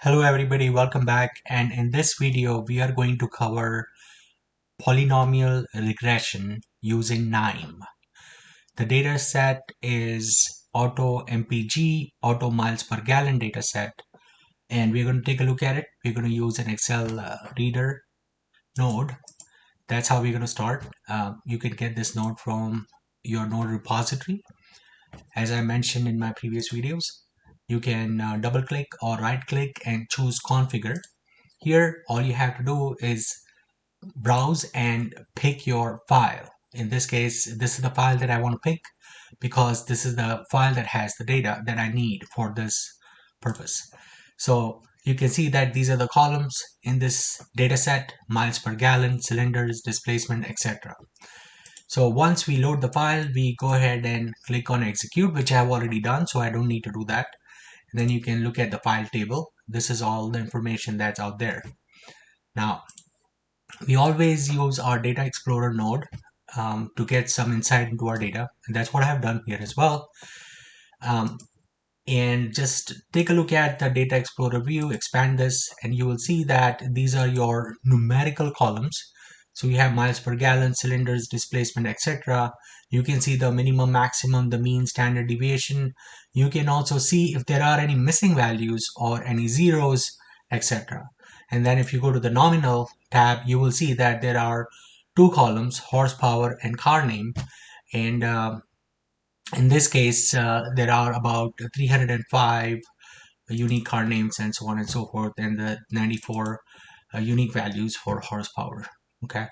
Hello everybody, welcome back, and in this video we are going to cover polynomial regression using KNIME. The data set is auto MPG, auto miles per gallon data set, and we're going to take a look at it. We're going to use an Excel reader node. That's how we're going to start. You can get this node from your node repository. As I mentioned in my previous videos, you can double click or right click and choose configure. Here, all you have to do is browse and pick your file. In this case, this is the file that I want to pick because this is the file that has the data that I need for this purpose. So you can see that these are the columns in this data set: miles per gallon, cylinders, displacement, etc. So once we load the file, we go ahead and click on execute, which I have already done, so I don't need to do that. And then you can look at the file table. This is all the information that's out there. Now, we always use our Data Explorer node to get some insight into our data, and that's what I have done here as well. And just take a look at the Data Explorer view, expand this, and you will see that these are your numerical columns. So you have miles per gallon, cylinders, displacement, etc. You can see the minimum, maximum, the mean, standard deviation. You can also see if there are any missing values or any zeros, etc. And then if you go to the nominal tab, you will see that there are two columns, horsepower and car name. And in this case, there are about 305 unique car names and so on and so forth, and the 94 unique values for horsepower. Okay,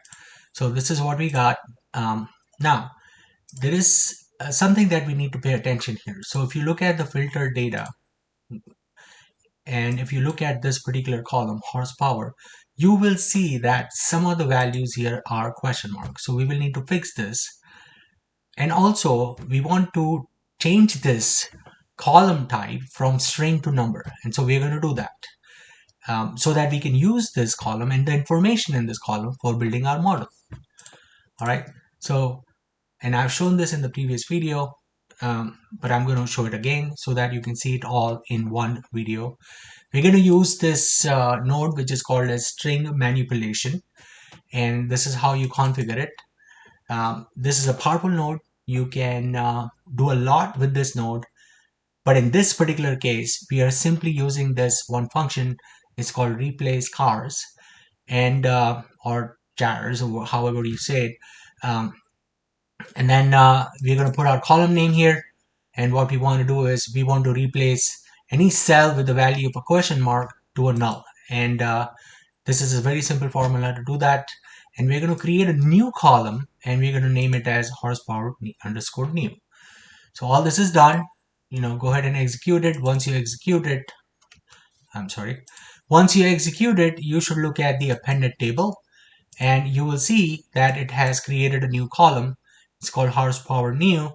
so this is what we got. Now, there is something that we need to pay attention here. So if you look at the filter data, and if you look at this particular column, horsepower, you will see that some of the values here are question marks. So we will need to fix this. And also, we want to change this column type from string to number. And so we're going to do that so that we can use this column and the information in this column for building our model. All right. So, and I've shown this in the previous video, but I'm going to show it again so that you can see it all in one video. We're going to use this node, which is called as string manipulation. And this is how you configure it. This is a powerful node. You can do a lot with this node, but in this particular case, we are simply using this one function. It's called replace cars and or jars, or however you say it. And then we're going to put our column name here. And what we want to do is we want to replace any cell with the value of a question mark to a null. And this is a very simple formula to do that. And we're going to create a new column and we're going to name it as horsepower underscore new. So all this is done. Go ahead and execute it. Once you execute it, you should look at the appended table and you will see that it has created a new column. It's called horsepower new.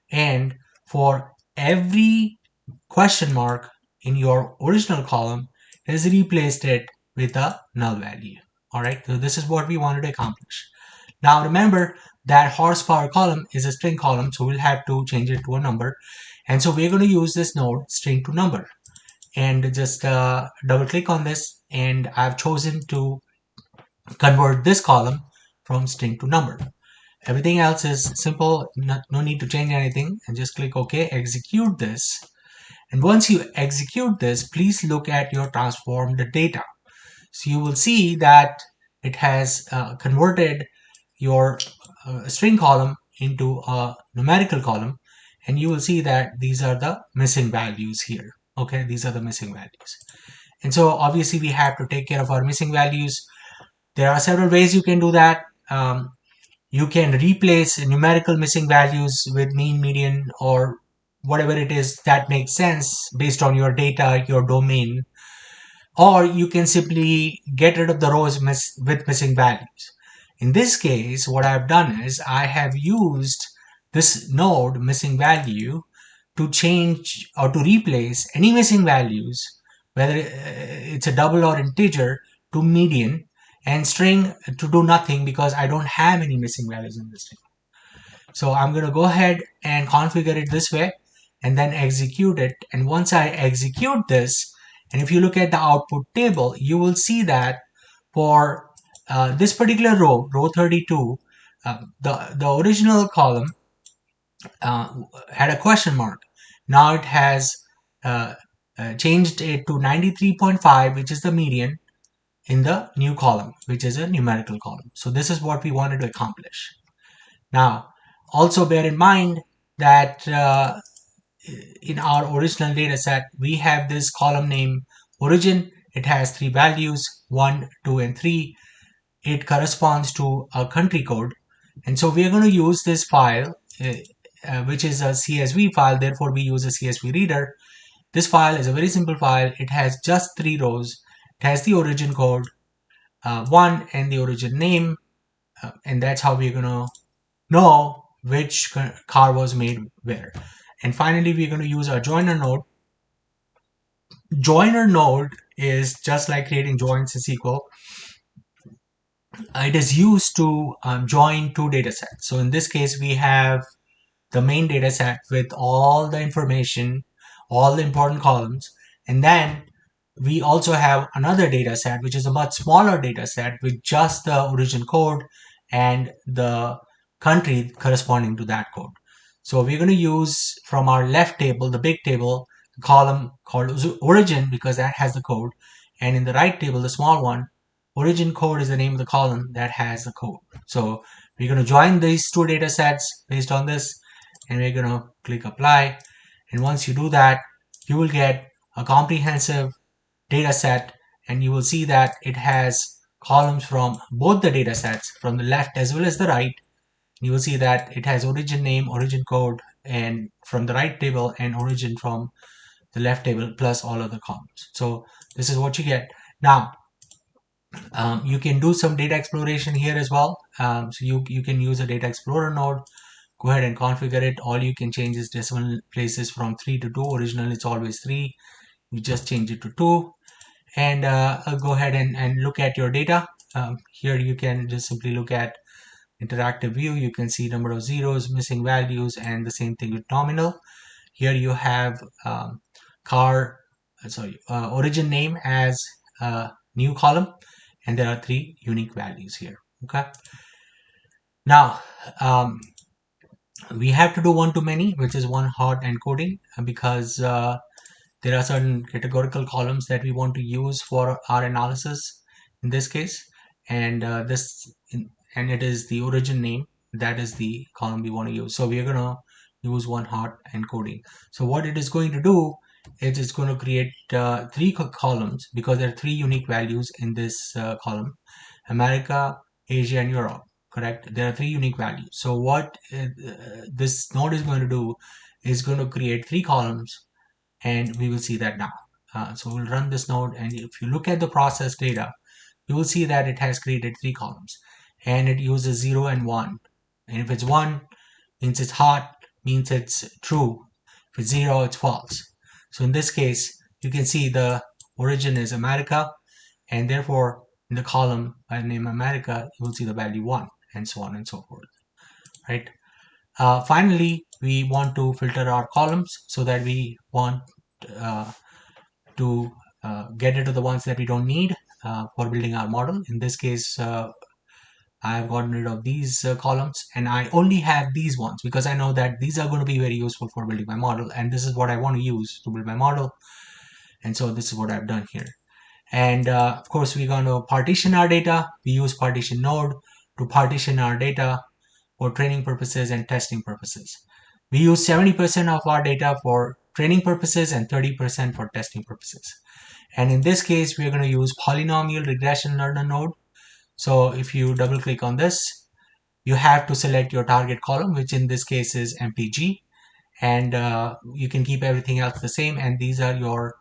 And for every question mark in your original column, it has replaced it with a null value. All right, so this is what we wanted to accomplish. Now remember that horsepower column is a string column, so we'll have to change it to a number. And so we're going to use this node string to number. And just double click on this, and I've chosen to convert this column from string to number. Everything else is simple, no need to change anything, and just click OK, execute this. And once you execute this, please look at your transformed data. So you will see that it has converted your string column into a numerical column, and you will see that these are the missing values here. Okay, these are the missing values. And so obviously we have to take care of our missing values. There are several ways you can do that. You can replace numerical missing values with mean, median, or whatever it is that makes sense based on your data, your domain. Or you can simply get rid of the rows with missing values. In this case, what I've done is I have used this node missing value to change or to replace any missing values, whether it's a double or integer, to median, and string to do nothing because I don't have any missing values in this string. So I'm going to go ahead and configure it this way and then execute it. And once I execute this And if you look at the output table, you will see that for this particular row 32, the original column had a question mark. Now it has uh, changed it to 93.5, which is the median in the new column, which is a numerical column. So this is what we wanted to accomplish. Now, also bear in mind that in our original data set, we have this column name origin. It has three values, 1, 2, and 3. It corresponds to a country code. And so we are going to use this file, which is a CSV file. Therefore, we use a CSV reader. This file is a very simple file. It has just 3 rows. It has the origin code, 1, and the origin name. And that's how we're going to know which car was made where. And finally, we're going to use our joiner node. Joiner node is just like creating joins in SQL. It is used to join two data sets. So in this case, we have the main data set with all the information, all the important columns, and then we also have another data set, which is a much smaller data set with just the origin code and the country corresponding to that code. So we're going to use from our left table, the big table, the column called origin because that has the code. And in the right table, the small one, origin code is the name of the column that has the code. So we're going to join these two data sets based on this, and we're going to click apply. And once you do that, you will get a comprehensive data set, and you will see that it has columns from both the data sets, from the left as well as the right. You will see that it has origin name, origin code, and from the right table, and origin from the left table, plus all other columns. So this is what you get. Now, you can do some data exploration here as well. So you can use a data explorer node. Go ahead and configure it. All you can change is decimal places from 3 to 2. Original it's always 3. You just change it to 2. And go ahead and look at your data. Here you can just simply look at interactive view. You can see number of zeros, missing values, and the same thing with nominal. Here you have origin name as a new column, and there are 3 unique values here. Okay. Now we have to do one-to-many, which is one-hot encoding, because there are certain categorical columns that we want to use for our analysis in this case, and and it is the origin name, that is the column we want to use. So we are going to use one-hot encoding. So what it is going to do is it's going to create 3 columns, because there are 3 unique values in this column: America, Asia, and Europe. Correct? There are 3 unique values. So what this node is going to do is going to create 3 columns, and we will see that now. So we'll run this node, and if you look at the process data, you will see that it has created 3 columns, and it uses 0 and 1. And if it's 1, means it's hot, means it's true. If it's 0, it's false. So in this case, you can see the origin is America, and therefore in the column by name America, you will see the value 1, and so on and so forth. Right? Finally, we want to filter our columns so that we want to get rid of the ones that we don't need for building our model. In this case, I have gotten rid of these columns, and I only have these ones because I know that these are going to be very useful for building my model, and this is what I want to use to build my model. And so this is what I've done here. And of course, we're going to partition our data. We use partition node to partition our data for training purposes and testing purposes. We use 70% of our data for training purposes and 30% for testing purposes. And in this case, we're going to use polynomial regression learner node. So if you double click on this, you have to select your target column, which in this case is MPG, and you can keep everything else the same. And these are your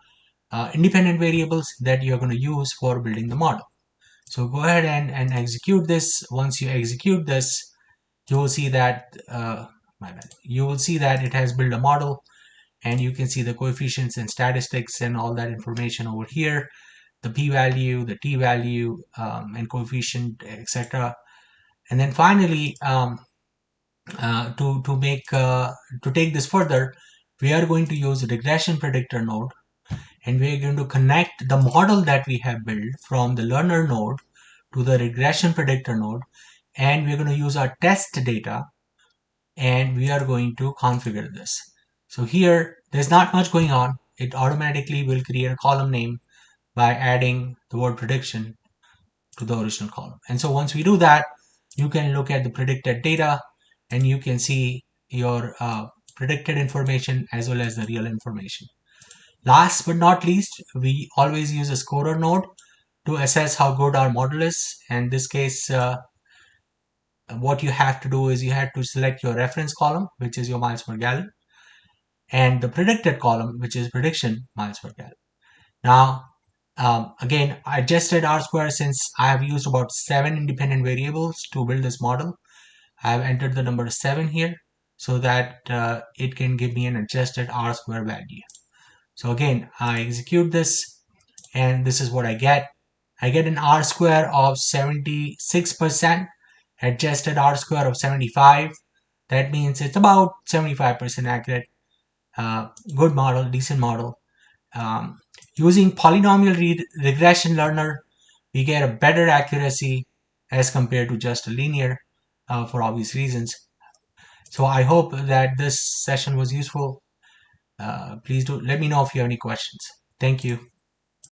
independent variables that you're going to use for building the model. So go ahead and execute this. Once you execute this, you will see that it has built a model, and you can see the coefficients and statistics and all that information over here, the p-value, the t-value, and coefficient, etc. And then finally, to take this further, we are going to use a regression predictor node, and we're going to connect the model that we have built from the learner node to the regression predictor node, and we're going to use our test data, and we are going to configure this. So here, there's not much going on. It automatically will create a column name by adding the word prediction to the original column. And so once we do that, you can look at the predicted data and you can see your predicted information as well as the real information. Last but not least, we always use a scorer node to assess how good our model is. In this case, what you have to do is you have to select your reference column, which is your miles per gallon, and the predicted column, which is prediction miles per gallon. Now, again, I adjusted R square since I have used about 7 independent variables to build this model. I have entered the number 7 here so that it can give me an adjusted R square value. So again, I execute this and this is what I get. I get an R square of 76%, adjusted R square of 75. That means it's about 75% accurate. Good model, decent model. Using polynomial regression learner, we get a better accuracy as compared to just a linear for obvious reasons. So I hope that this session was useful. Please do let me know if you have any questions. Thank you.